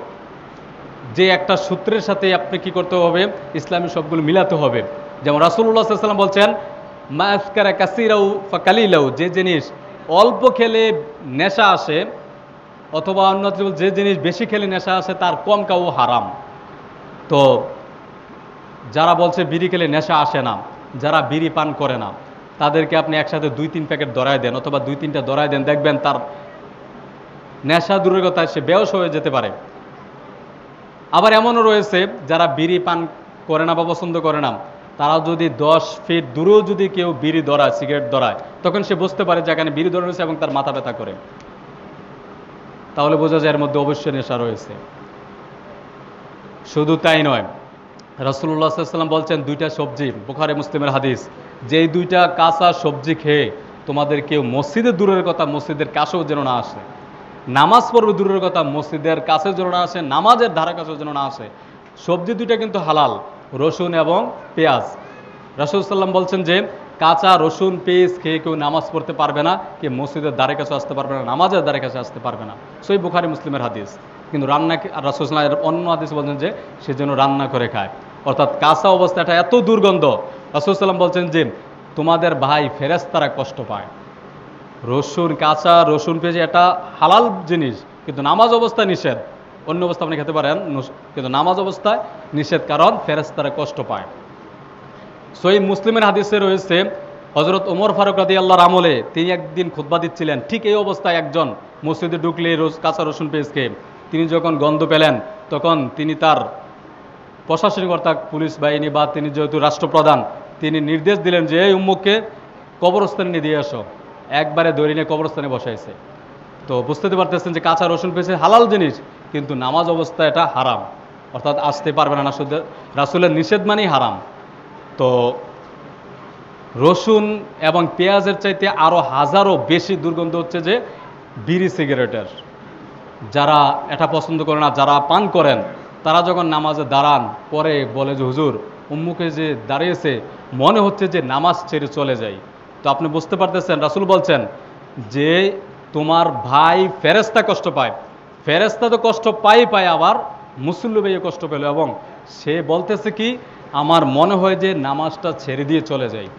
যে একটা সূত্রের সাথে আপনি কি করতে হবে? ইসলামী সবগুলো মিলাতে হবে। যেমন রাসূলুল্লাহ সাল্লাল্লাহু আলাইহি ওয়াসাল্লাম বলছেন মা আসকারা কাসীরাউ ফাকালিলাউ, যে জিনিস অল্প খেলে নেশা আসে, অথবা অন্যত্র যে জিনিস বেশি খেলে নেশা আসে, তার কম খাওয়া হারাম। তো যারা বলছে বিড়ি খেলে নেশা আসে না, যারা বিড়ি পান করে না, তাদেরকে আপনি একসাথে 2-3 প্যাকেট ধরায় দেন, অথবা 2-3টা ধরায় দেন, দেখবেন তার নেশা দূরের কথা, সে বেহুশ হয়ে যেতে পারে। আবার এমনও রয়েছে যারা বিড়ি পান করে না বা পছন্দ করে না, তারা যদি 10 ফিট দূরেও যদি কেউ বিড়ি ধরায়, সিগারেট ধরায়, তখন সে বুঝতে পারে যে এখানে বিড়ি ধরে রয়েছে এবং তার মাথা ব্যথা করে। তাহলে বোঝা যায় এর মধ্যে অবশ্যই নেশা রয়েছে। শুধু তাই নয়, রাসূলুল্লাহ সাল্লাল্লাহু আলাইহি ওয়াসাল্লাম বলছেন 2টা সবজি, বুখারী মুসলিমের হাদিস, যে 2টা কাঁচা সবজি খেয়ে তোমাদের কেউ মসজিদের দূরের কথা মসজিদের কাছেও যেন না আসে, নামাজ পড়বে দূরের কথা মসজিদের কাছে যেন না আসে, নামাজের ধারে কাছেও যেন না আসে। সবজি 2টা কিন্তু হালাল, রসুন এবং পেঁয়াজ। রাসূল সাল্লাম বলছেন যে কাঁচা রসুন পেঁয়াজ খেয়ে কেউ নামাজ পড়তে পারবে না, কে মসজিদের ধারে কাছে আসতে পারবে না, নামাজের ধারে কাছে আসতে পারবে না। সহিহ বুখারী মুসলিমের হাদিস। কিন্তু রাসূল সাল্লাল্লাহু আলাইহি ওয়াসাল্লাম অন্য হাদিস বলছেন যে সে যেন রান্না করে খায়, অর্থাৎ কাঁচা অবস্থাটা এত দুর্গন্ধ। রাসূল সাল্লাম বলছেন যে তোমাদের ভাই ফেরেশতারা কষ্ট পায়। কাঁচা রসুন পেঁয়াজ এটা হালাল জিনিস, কিন্তু নামাজ অবস্থায় নিষেধ। অন্য অবস্থা আপনি খেতে পারেন, কিন্তু নামাজ অবস্থায় নিষেধ, কারণ ফেরেশতারা কষ্ট পায়। সহিহ মুসলিমের হাদিসে রয়েছে হযরত ওমর ফারুক রাদিয়াল্লাহু আমলে তিনি একদিন খুতবা দিচ্ছিলেন, ঠিক এই অবস্থায় একজন মসজিদে ঢুকলে কাঁচা রসুন পেয়েছে। তিনি যখন গন্ধ পেলেন তখন তিনি তার প্রশাসনিক অর্থাৎ পুলিশ বাহিনী বা তিনি যেহেতু রাষ্ট্রপ্রধান, তিনি নির্দেশ দিলেন যে এই উম্মুককে কবরস্থানে নিয়ে দিয়ে আসো। একবারে ধরে নিয়ে কবরস্থানে বসাইছে। তো বুঝতে পারতেছেন যে কাঁচা রসুন পেয়েছে হালাল জিনিস, কিন্তু নামাজ অবস্থা এটা হারাম, অর্থাৎ আসতে পারবে না। রাসূলের নিষেধ মানেই হারাম। তো রসুন এবং পেঁয়াজের চাইতে আরও হাজারো বেশি দুর্গন্ধ হচ্ছে যে বিড়ি সিগারেটের। যারা এটা পছন্দ করে না, যারা পান করেন, তারা যখন নামাজে দাঁড়ান পরে বলে যে হুজুর উম্মুকে যে দাঁড়িয়েছে মনে হচ্ছে যে নামাজ ছেড়ে চলে যায়। তো আপনি বুঝতে পারতেছেন রাসূল বলছেন যে তোমার ভাই ফেরেশতা কষ্ট পায়, ফেরেশতা তো কষ্ট পায়, আবার মুসল্লি ভাইও কষ্ট পেল, এবং সে বলতেছে কি আমার মনে হয় যে নামাজটা ছেড়ে দিয়ে চলে যায়।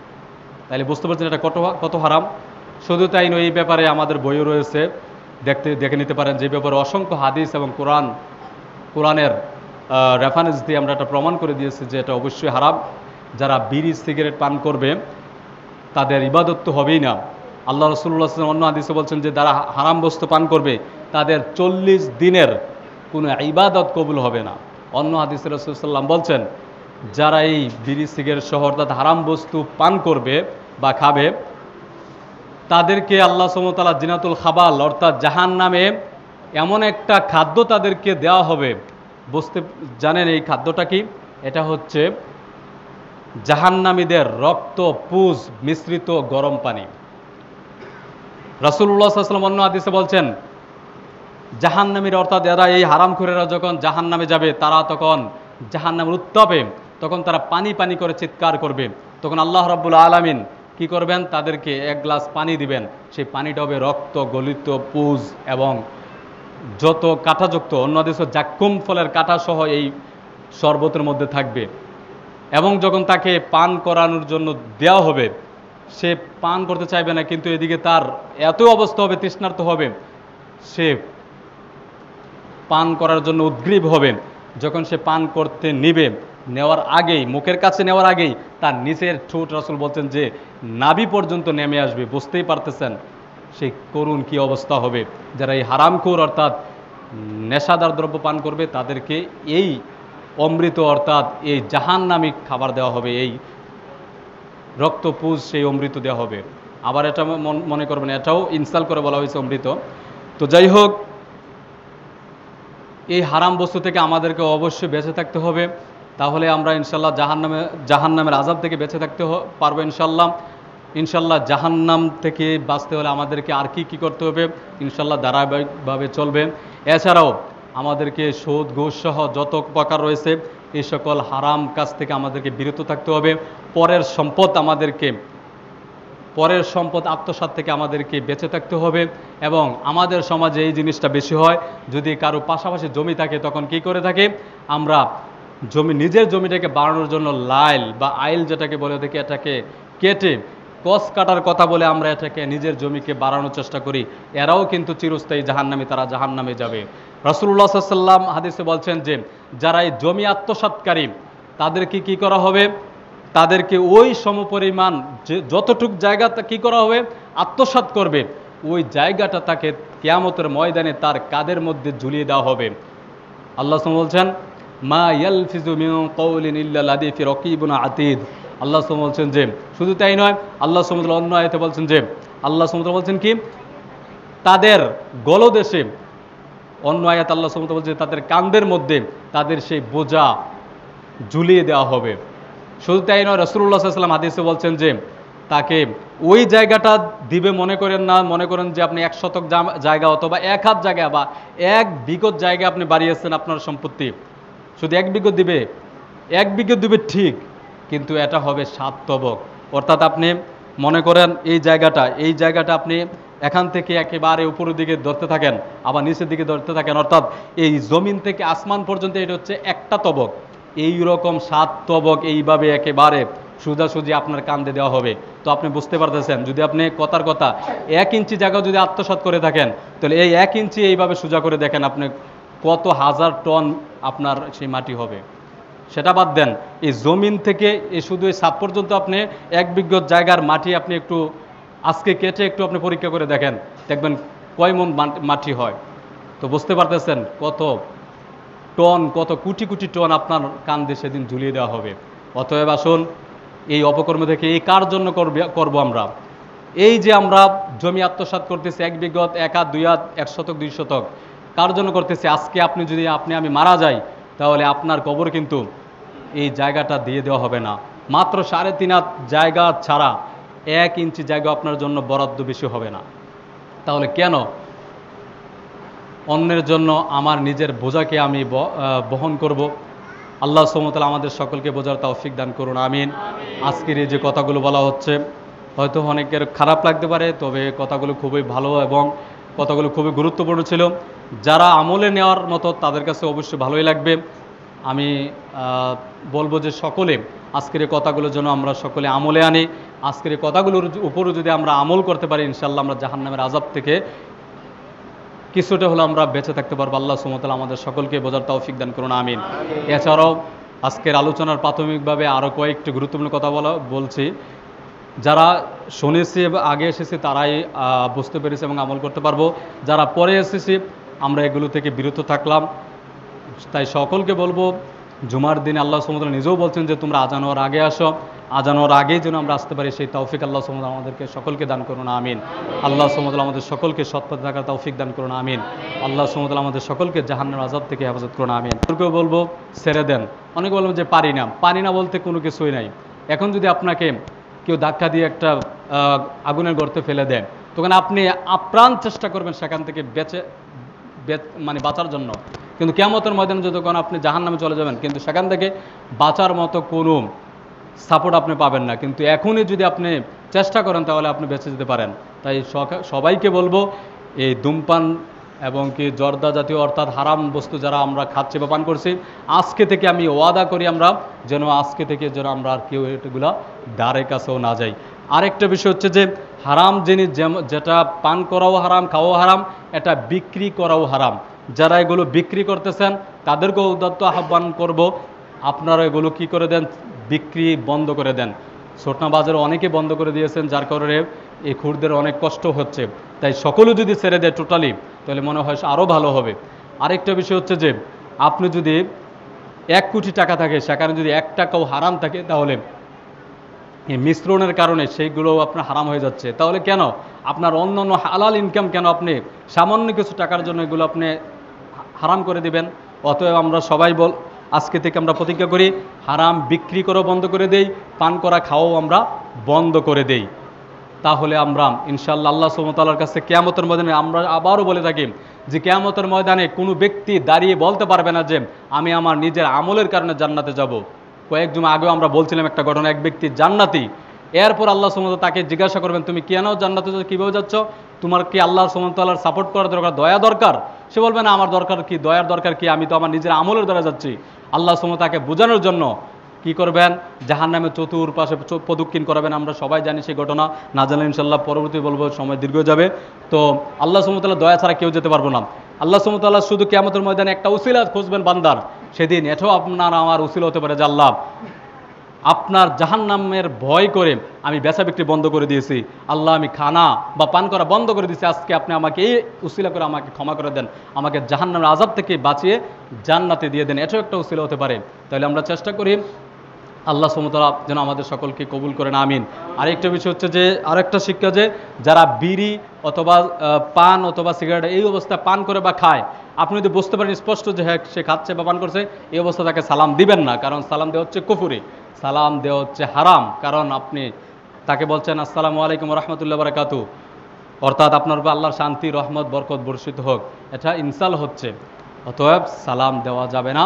তাইলে বুঝতে পারছেন এটা কত হারাম। শুধু তাই নয়, এই ব্যাপারে আমাদের বইও রয়েছে, দেখে নিতে পারেন, যে ব্যাপারে অসংখ্য হাদিস এবং কোরআনের রেফারেন্স দিয়ে আমরা এটা প্রমাণ করে দিয়েছি যে এটা অবশ্যই হারাম। যারা বিড়ি সিগারেট পান করবে তাদের ইবাদত তো হবেই না। আল্লাহ রাসূলুল্লাহ সাল্লাল্লাহু আলাইহি ওয়াসাল্লাম অন্য হাদিসে বলছেন যে যারা হারাম বস্তু পান করবে তাদের 40 দিনের কোনো ইবাদত কবুল হবে না। অন্য হাদিসে রাসূল সাল্লাল্লাহু আলাইহি ওয়াসাল্লাম বলছেন যারা এই বিড়ি সিগারেট সহ অর্থাৎ হারাম বস্তু পান করবে বা খাবে তাদেরকে আল্লাহ সুবহানাহু ওয়া তাআলা জিনাতুল খাবাল অর্থাৎ জাহান্নামে এমন একটা খাদ্য তাদেরকে দেওয়া হবে। জানেন এই খাদ্যটা কি? এটা হচ্ছে জাহান্নামীদের রক্ত পুজ মিশ্রিত গরম পানি। রাসূলুল্লাহ সাল্লাল্লাহু আলাইহি ওয়াসাল্লাম অন্য হাদিসে বলছেন জাহান্নামীরা অর্থাৎ এরা এই হারামখোরেরা যখন জাহান্নামে যাবে তারা তখন জাহান্নামের উত্তাপে তখন তারা পানি পানি করে চিৎকার করবে। তখন আল্লাহ রাব্বুল আলামিন কি করবেন? তাদেরকে এক গ্লাস পানি দিবেন। সেই পানিটা হবে রক্ত গলিত পুজ এবং যত কাঁটাযুক্ত, অন্য দেশে জাক্কুম ফলের কাঁটা সহ এই শরবতের মধ্যে থাকবে। এবং যখন তাকে পান করানোর জন্য দেওয়া হবে সে পান করতে চাইবে না, কিন্তু এদিকে তার এত অবস্থা হবে, তৃষ্ণার্ত হবে, সে পান করার জন্য উদ্গ্রীব হবে। যখন সে পান করতে নিবে, নেওয়ার আগেই, মুখের কাছে নেওয়ার আগেই তার নিচের ঠোঁট রাসূল বলছেন যে নাভি পর্যন্ত নেমে আসবে। বুঝতেই পারতেছেন সেই করুণ কি অবস্থা হবে। যারা এই হারামখোর অর্থাৎ নেশাদার দ্রব্য পান করবে তাদেরকে এই অমৃত অর্থাৎ এই জাহান্নামী খাবার দেওয়া হবে, এই রক্তপুজ সেই অমৃত দেওয়া হবে। আবার এটা মনে করবেন এটাও ইনসাল করে বলা হয়েছে অমৃত। তো যাই হোক, এই হারাম বস্তু থেকে আমাদেরকে অবশ্যই বেঁচে থাকতে হবে, তাহলে আমরা ইনশাল্লাহ জাহান্নামের আযাব থেকে বেঁচে থাকতে পারবো ইনশাল্লাহ। জাহান্নাম থেকে বাঁচতে হলে আমাদেরকে আর কি করতে হবে? ইনশাল্লাহ ধারাবাহিকভাবে চলবে। এছাড়াও আমাদেরকে সুদ ঘুষ সহ যত প্রকার রয়েছে এই সকল হারাম কাজ থেকে আমাদেরকে বিরত থাকতে হবে। পরের সম্পদ আত্মসাৎ থেকে আমাদেরকে বেঁচে থাকতে হবে। এবং আমাদের সমাজে এই জিনিসটা বেশি হয়, যদি কারো পাশাপাশি জমি থাকে তখন কি করে থাকে আমরা নিজের জমিটাকে বাড়ানোর জন্য লাইল বা আইল যেটাকে বলে থাকি, এটাকে কেটে কস কাটার কথা বলে আমরা এটাকে নিজের জমিকে বাড়ানোর চেষ্টা করি। এরাও কিন্তু চিরস্থায়ী জাহান্নামী, তারা জাহান্নামে যাবে। রাসূলুল্লাহ সাল্লাল্লাহু আলাইহি ওয়াসাল্লাম হাদিসে বলছেন যে যারা এই জমি আত্মসাৎকারী তাদেরকে কি করা হবে? তাদেরকে ওই সমপরিমাণ যতটুক জায়গা কি করা হবে আত্মসাৎ করবে, ওই জায়গাটা তাকে কিয়ামতের ময়দানে তার কাঁধের মধ্যে ঝুলিয়ে দেওয়া হবে। আল্লাহ সুবহানাহু বলছেন মা ইয়ালফিজু মিন কাওলিন ইল্লা লাদাইহি রাকিবুন আতীদ। আল্লাহ সুবহানাহু বলছেন যে শুধু তাই নয়, আল্লাহ সুবহানাহু অন্য আয়াতে বলছেন যে আল্লাহ সুবহানাহু বলছেন কি তাদের গলদেশে, অন্য আয়াত আল্লাহ সুবহানাহু বলছেন তাদের কাঁধের মধ্যে তাদের সেই বোঝা ঝুলিয়ে দেওয়া হবে। শুধু তাই নয়, রাসূলুল্লাহ সাল্লাল্লাহু আলাইহি ওয়াসাল্লাম হাদিসে বলছেন যে তাকে ওই জায়গাটা দিবে, মনে করেন যে আপনি 1 শতক জায়গা অথবা 1 হাত জায়গা বা 1 বিঘত জায়গা আপনি বাড়িয়েছেন আপনার সম্পত্তি, শুধু 1 বিঘত দিবে, 1 বিঘত দিবে ঠিক, কিন্তু এটা হবে 7 তবক। অর্থাৎ আপনি মনে করেন এই জায়গাটা আপনি এখান থেকে একেবারে উপরের দিকে ধরতে থাকেন, আবার নিচের দিকে ধরতে থাকেন, অর্থাৎ এই জমিন থেকে আসমান পর্যন্ত এটা হচ্ছে একটা তবক। এই রকম 7 তবক এইভাবে একেবারে সোজাসুজি আপনার কাঁধে দেওয়া হবে। তো আপনি বুঝতে পারতেছেন, যদি আপনি কথার কথা 1 ইঞ্চি জায়গা যদি আত্মসাৎ করে থাকেন, তাহলে এই 1 ইঞ্চি এইভাবে সোজা করে দেখেন আপনি কত হাজার টন আপনার সেই মাটি হবে। সেটা বাদ দেন, এই জমিন থেকে এই শুধু এই সাপ পর্যন্ত আপনি 1 বিঘা জায়গার মাটি আপনি একটু আজকে কেটে একটু আপনি পরীক্ষা করে দেখেন, দেখবেন কয় মন মাটি হয়। তো বুঝতে পারতেছেন কত টন, কত কোটি কোটি টন আপনার কান্দে সেদিন ঝুলিয়ে দেওয়া হবে। অতএব আসুন, এই অপকর্ম থেকে এই কার জন্য করব আমরা? এই যে আমরা জমি আত্মসাৎ করতেছি 1 বিঘা, 1 হাত, 2 হাত, 1 শতক, 2 শতক, কার জন্য করতেছি? আজকে আপনি যদি আমি মারা যাই, তাহলে আপনার কবর কিন্তু এই জায়গাটা দিয়ে দেওয়া হবে না। মাত্র 3.5 হাত জায়গা ছাড়া 1 ইঞ্চি জায়গা আপনার জন্য বরাদ্দ বেশি হবে না। তাহলে কেন অন্যের জন্য আমার নিজের বোঝাকে আমি বহন করব? আল্লাহ সুবহানাহু ওয়া তাআলা আমাদের সকলকে বোঝার তৌফিক দান করুন, আমিন। আজকের এই যে কথাগুলো বলা হচ্ছে, হয়তো অনেকের খারাপ লাগতে পারে, তবে কথাগুলো খুবই ভালো এবং কথাগুলো খুবই গুরুত্বপূর্ণ ছিল। যারা আমলে নেওয়ার মতো তাদের কাছে অবশ্যই ভালোই লাগবে। আমি বলবো যে সকলে আজকের এই কথাগুলোর জন্য আমরা সকলে আমলে আনি। আজকের এই কথাগুলোর উপরও যদি আমরা আমল করতে পারি, ইনশাআল্লাহ আমরা জাহান্নামের আযাব থেকে কিছুটা হলে আমরা বেঁচে থাকতে পারবো। আল্লাহ সুবহানাহু ওয়া তাআলা আমাদের সকলকে বোঝার তৌফিক দান করুন, আমিন। এছাড়াও আজকের আলোচনার প্রাথমিকভাবে আরও কয়েকটি গুরুত্বপূর্ণ কথা বলছি। যারা শুনেছি এবং আগে এসেছি তারাই বুঝতে পেরেছি এবং আমল করতে পারবো। যারা পরে এসেছি আমরা এগুলো থেকে বিরত থাকলাম। তাই সকলকে বলবো, জুমার দিন আল্লাহ সুবহানাহু ওয়া তাআলা নিজেও বলছেন যে তোমরা আজান হওয়ার আগে আসো। আজান হওয়ার আগেই যেন আমরা আসতে পারি, সেই তৌফিক আল্লাহ সুবহানাহু ওয়া তাআলা আমাদেরকে সকলকে দান করুন, আমিন। আল্লাহ সুবহানাহু ওয়া তাআলা আমাদের সকলকে সৎ পথে থাকার তৌফিক দান করুন, আমিন। আল্লাহ সুবহানাহু ওয়া তাআলা আমাদের সকলকে জাহান্নামের আযাব থেকে হেফাজত করুন, আমিন। কেউ বলবো ছেড়ে দেন, অনেকে বলবো যে পারি না বলতে কোনো কিছুই নাই। এখন যদি আপনাকে কেউ ধাক্কা দিয়ে একটা আগুনের গর্তে ফেলে দেন, তখন আপনি আপ্রাণ চেষ্টা করবেন সেখান থেকে বাঁচার জন্য। কিন্তু কিয়ামতের ময়দানে যতক্ষণ আপনি জাহান্নামে চলে যাবেন, কিন্তু সেখান থেকে বাঁচার মতো কোনো সাপোর্ট আপনি পাবেন না। কিন্তু এখনই যদি আপনি চেষ্টা করেন তাহলে আপনি বেঁচে যেতে পারেন। তাই সবাইকে বলবো, এই ধূমপান এবং কি জর্দা জাতীয় অর্থাৎ হারাম বস্তু যারা আমরা খাচ্ছি বা পান করছি, আজকে থেকে আমি ওয়াদা করি আমরা আজকে থেকে আমরা আর কেউ এগুলা দ্বারের কাছেও না যাই। আরেকটা বিষয় হচ্ছে যে হারাম জিনিস যেটা পান করাও হারাম, খাওয়াও হারাম, এটা বিক্রি করাও হারাম। যারা এগুলো বিক্রি করতেছেন তাদেরকেও উদাত্ত আহ্বান করব, আপনারা এগুলো কি করে দেন, বিক্রি বন্ধ করে দেন। ছোটনা বাজারে অনেকে বন্ধ করে দিয়েছেন, যার কারণে এই খুরদের অনেক কষ্ট হচ্ছে। তাই সকলে যদি ছেড়ে দেয় টোটালি, তাহলে মনে হয় আরও ভালো হবে। আরেকটা বিষয় হচ্ছে যে আপনি যদি 1 কোটি টাকা থাকে, সেখানে যদি 1 টাকাও হারাম থাকে, তাহলে এই মিশ্রণের কারণে সেইগুলো আপনার হারাম হয়ে যাচ্ছে। তাহলে কেন আপনার অন্য হালাল ইনকাম কেন আপনি সামান্য কিছু টাকার জন্য এগুলো আপনি হারাম করে দিবেন? অতএব আমরা সবাই আজকে থেকে আমরা প্রতিজ্ঞা করি, হারাম বিক্রি করাও বন্ধ করে দেই, পান করা খাওয়াও আমরা বন্ধ করে দেই। তাহলে আমরা ইনশাআল্লাহ আল্লাহ সুবহানাহু ওয়া তাআলার কাছে কিয়ামতের ময়দানে, আমরা আবারও বলে থাকি যে কিয়ামতের ময়দানে কোনো ব্যক্তি দাঁড়িয়ে বলতে পারবে না যে আমি আমার নিজের আমলের কারণে জান্নাতে যাব। কয়েক জুমা আগেও আমরা বলছিলাম একটা ঘটনা, এক ব্যক্তি জান্নাতি, এরপর আল্লাহ সুবহানাহু ওয়া তাআলা তাকে জিজ্ঞাসা করবেন তুমি কেন জান্নাতে যাচ্ছ, কীভাবে যাচ্ছ, তোমার কি আল্লাহ সুবহানাহু ওয়া তাআলার সাপোর্ট করার দরকার, দয়া দরকার? সে বলবে না, আমার দরকার কি, দয়ার দরকার কি, আমি তো আমার নিজের আমলের দ্বারা যাচ্ছি। আল্লাহ সুবহানাহু ওয়া তাআলা তাকে বোঝানোর জন্য কি করবেন, জাহান্নামে চতুর্পাশে প্রদক্ষিণ করাবেন। আমরা সবাই জানি সেই ঘটনা, না জানলে ইনশাআল্লাহ পরবর্তী বলবো, সময় দীর্ঘ যাবে। তো আল্লাহ সুবহানাহু ওয়া তাআলা দয়া ছাড়া কেউ যেতে পারবো না। আল্লাহ সুবহানাহু ওয়া তাআলা শুধু কিয়ামতের ময়দানে একটা উসিলা খুঁজবেন বান্দার, সেদিন এটাও আপনার আমার উসিলা হতে পারে যে আল্লাহ আপনার জাহান্নামের ভয় করে আমি বেচা বিক্রি বন্ধ করে দিয়েছি, আল্লাহ আমি খানা বা পান করা বন্ধ করে দিয়েছি, আজকে আপনি আমাকে এই উসিলা করে আমাকে ক্ষমা করে দেন, আমাকে জাহান্নামের আযাব থেকে বাঁচিয়ে জান্নাতে দিয়ে দেন, এটাও একটা উসিলা হতে পারে। তাহলে আমরা চেষ্টা করি আল্লাহ সুবহানাহু ওয়া তাআলা যেন আমাদের সকলকে কবুল করেন, আমিন। আরেকটা বিষয় হচ্ছে যে আরেকটা শিক্ষা যে যারা বিড়ি অথবা পান অথবা সিগারেট এই অবস্থায় পান করে বা খায়, আপনি যদি বুঝতে পারেন স্পষ্ট যে হ্যাঁ সে খাচ্ছে বা পান করছে, এই অবস্থা তাকে সালাম দিবেন না, কারণ সালাম দেওয়া হচ্ছে কুফরি, সালাম দেওয়া হচ্ছে হারাম। কারণ আপনি তাকে বলছেন আসসালামু আলাইকুম ওয়া রাহমাতুল্লাহি ওয়া বারাকাতুহু, অর্থাৎ আপনার উপর আল্লাহর শান্তি রহমত বরকত বর্ষিত হোক, এটা ইনসাল হচ্ছে। অতএব সালাম দেওয়া যাবে না,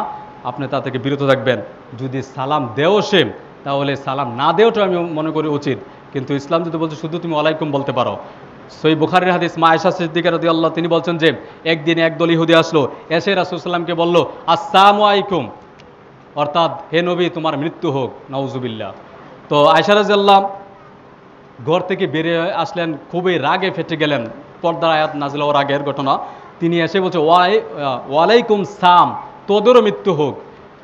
আপনি তা থেকে বিরত থাকবেন। যদি সালাম দেও সে, তাহলে সালাম না দেওয়াটা আমি মনে করি উচিত। কিন্তু ইসলাম যদি বলছে শুধু তুমি ওয়ালাইকুম বলতে পারো। সহিহ বুখারীর হাদিস, মা আয়েশা সিদ্দিকা রাদিয়াল্লাহু, তিনি বলছেন যে একদিন একদল ইহুদি আসলো, এসে রাসূল সাল্লামকে বলল আসসালামু আলাইকুম, অর্থাৎ হে নবী তোমার মৃত্যু হোক, নাউজুবিল্লাহ। তো আয়েশা রাদিয়াল্লাহু ঘর থেকে বেরিয়ে আসলেন, খুবই রাগে ফেটে গেলেন, পর্দার আয়াত নাজিল হওয়ার আগের ঘটনা। তিনি এসে বলছে ওয়ালাইকুম সাম, তোদেরও মৃত্যু হোক।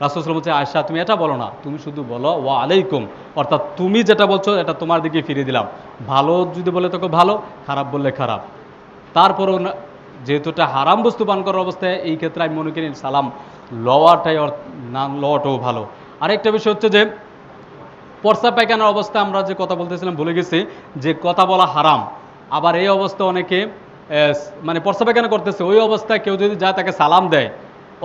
রাসূল সাল্লাল্লাহু আলাইহি ওয়াসাল্লাম বলছে, আয়েশা তুমি এটা বলো না, তুমি শুধু বলো ওয়া আলাইকুম, অর্থাৎ তুমি যেটা বলছো এটা তোমার দিকে ফিরিয়ে দিলাম। ভালো যদি বলে তোকে ভালো, খারাপ বললে খারাপ। তারপরও যেহেতু এটা হারাম বস্তু পান করার অবস্থায়, এই ক্ষেত্রে আমি মনে করি সালাম লওয়াটাই না লওয়াটাও ভালো। আরেকটা বিষয় হচ্ছে যে পর্সা পায়খানার অবস্থায় আমরা যে কথা বলতেছিলাম ভুলে গেছি, যে কথা বলা হারাম। আবার এই অবস্থা অনেকে মানে পর্সা পায়খানা করতেছে, ওই অবস্থায় কেউ যদি যায় তাকে সালাম দেয়,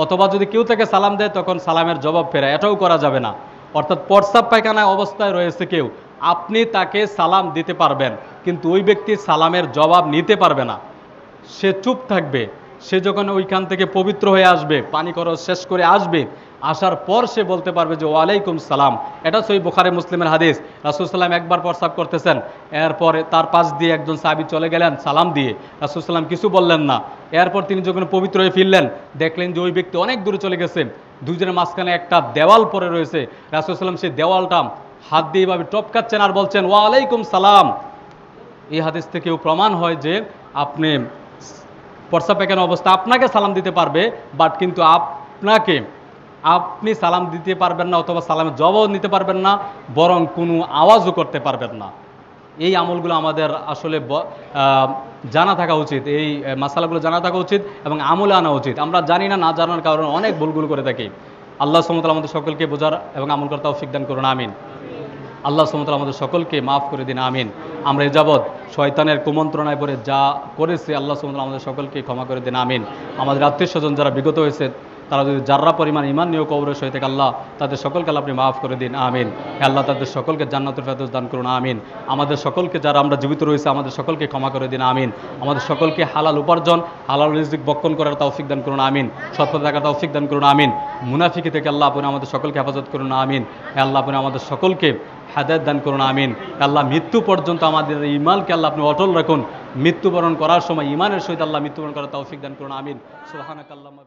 অথবা যদি কেউ তাকে সালাম দেয় তখন সালামের জবাব ফেরায়, এটাও করা যাবে না। অর্থাৎ প্রস্রাব পায়খানা অবস্থায় রয়েছে কেউ, আপনি তাকে সালাম দিতে পারবেন, কিন্তু ওই ব্যক্তি সালামের জবাব নিতে পারবে না, সে চুপ থাকবে। সে যখন ওইখান থেকে পবিত্র হয়ে আসবে, পানি খরচ শেষ করে আসবে, আসার পর সে বলতে পারবে যে ওয়ালাইকুম সালাম। এটা সহিহ বুখারী মুসলিমের হাদিস। রাসূল সাল্লাম একবার প্রস্রাব করতেছেন, এরপরে তার পাশ দিয়ে একজন সাহাবী চলে গেলেন সালাম দিয়ে, রাসূল সাল্লাম কিছু বললেন না। এরপর তিনি যখন পবিত্র হয়ে ফিরলেন, দেখলেন যে ওই ব্যক্তি অনেক দূরে চলে গেছে, দুজনের মাঝখানে একটা দেওয়াল পড়ে রয়েছে। রাসূল সাল্লাম সেই দেওয়ালটা হাত দিয়ে এভাবে টপকাচ্ছেন আর বলছেন ওয়ালাইকুম সালাম। এই হাদিস থেকেও প্রমাণ হয় যে আপনি প্রস্রাব পায়খানা অবস্থা আপনাকে সালাম দিতে পারবে, বাট কিন্তু আপনি সালাম দিতে পারবেন না, অথবা সালামের জবাব নিতে পারবেন না, বরং কোনো আওয়াজও করতে পারবেন না। এই আমলগুলো আমাদের আসলে জানা থাকা উচিত, এই মাসালাগুলো জানা থাকা উচিত এবং আমলে আনা উচিত। আমরা জানি না, না জানার কারণে অনেক ভুলগুলো করে থাকি। আল্লাহ সুবহানাহু ওয়া তাআলা আমাদের সকলকে বোঝার এবং আমল করার তৌফিক দান করুন, আমিন। আল্লাহ সুবহানাহু ওয়া তাআলা আমাদের সকলকে মাফ করে দিন, আমিন। আমরা এ যাবৎ শয়তানের কুমন্ত্রণায় পড়ে যা করেছি, আল্লাহ সুবহানাহু ওয়া তাআলা আমাদের সকলকে ক্ষমা করে দিন, আমিন। আমাদের আত্মীয় স্বজন যারা বিগত হয়েছে, তারা যদি যার্রা পরিমাণ ঈমান নিয়েও কবরের সহিত আল্লাহ তাদের সকলকে আল্লাহ আপনি মাফ করে দিন, আমিন। হে আল্লাহ তাদের সকলকে জান্নাতুল ফেরদৌস দান করুন, আমিন। আমাদের সকলকে যারা আমরা জীবিত রয়েছে, আমাদের সকলকে ক্ষমা করে দিন, আমিন। আমাদের সকলকে হালাল উপার্জন, হালাল রিজিক বক্ষণ করার তৌফিক দান করুন, আমিন। সৎ পথে থাকার তৌফিক দান করুন, আমিন। মুনাফিকি থেকে আল্লাহ আপনি আমাদের সকলকে হেফাজত করুন, আমিন। হে আল্লাহ আপনি আমাদের সকলকে হেদায়েত দান করুন, আমিন। আল্লাহ মৃত্যু পর্যন্ত আমাদের ঈমানকে আল্লাহ আপনি অটল রাখুন। মৃত্যুবরণ করার সময় ঈমানের সহিত আল্লাহ মৃত্যুবরণ করার তৌফিক দান করুন, আমিন। সুবহানাকাল্লাহুম্মা